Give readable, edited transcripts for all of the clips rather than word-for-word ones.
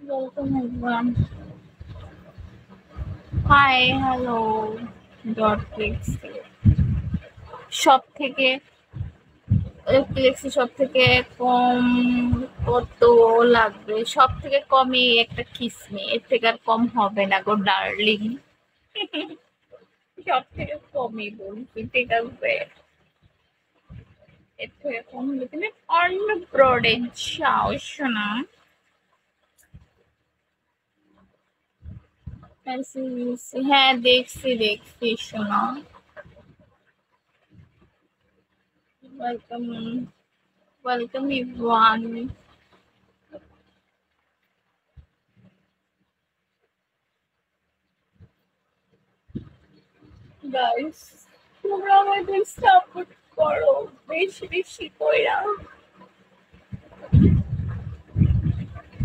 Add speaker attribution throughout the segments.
Speaker 1: Welcome everyone. Hi, hello. Dot flexi সব থেকে flexi সব থেকে কম কত লাগবে? সব থেকে কমই একটা কিসমি, এর থেকে আর কম হবে না গো ডার্লিং। সব থেকে কমই বলছি, ঠিক আছে? এর থেকে কম হলে তুমি অন্য প্রোডাক্ট চাও শোনা। হ্যাঁ দেখছি দেখছি শোনা। Welcome, welcome everyone. গাইস, তোমরা আমাদের সাপোর্ট করো বেশি বেশি কইরা।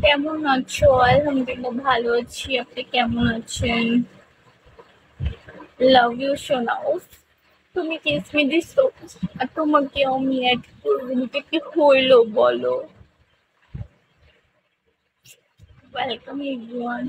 Speaker 1: কেমন আছো? আলহামদুলিল্লাহ ভালো আছি, আপনি কেমন আছেন? লাভ ইউ সোনা। উফ, তুমি কিসমি দিছো আর তোমাকে আমি অ্যাড করবো, এটা কি হইলো বলো? Welcome everyone.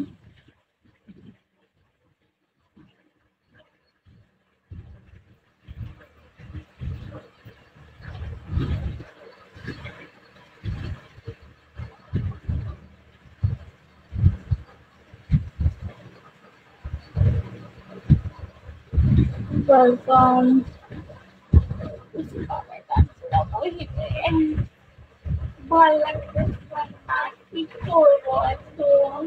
Speaker 1: ওয়েলকাম। ভালো লাগতেছে না, কি করবো এখন?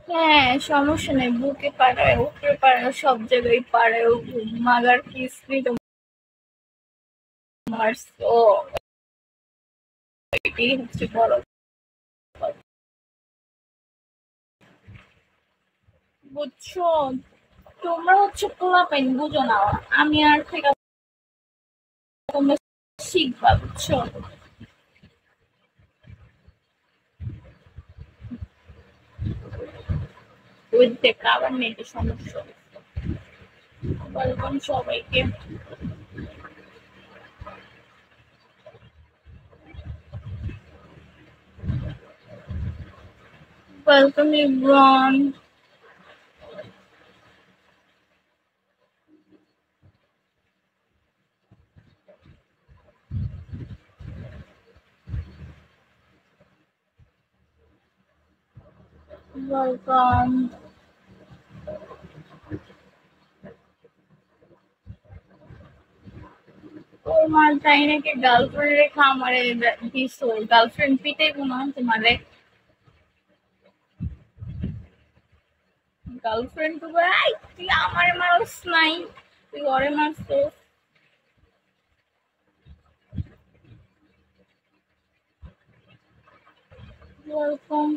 Speaker 1: হ্যাঁ সমস্যা নেই, বুকে পাড়ায় উপরে পাড়ায় সব জায়গায় পাড়ায় মাগার কিসমি তোমার। তো এটাই হচ্ছে বড় কথা, বুঝছো? তোমরা হচ্ছে পোলাপাইন, বুঝো না। আমি আর থেকে তোমরা শিখবা, বুঝছো? ওই দেখ আবার নেটে সমস্যা। ওয়েলকাম সবাইকে। Welcome everyone. ওয়েলকাম। তোমার তাই নাকি গার্লফ্রেন্ড রেখা আমারে দিছো? গার্লফ্রেন্ড পিটাইবো না তোমারে? গার্লফ্রেন্ড তো ভাই, তুই আমারে মারস নাই, তুই ওরে মারছিস। ওয়েলকাম।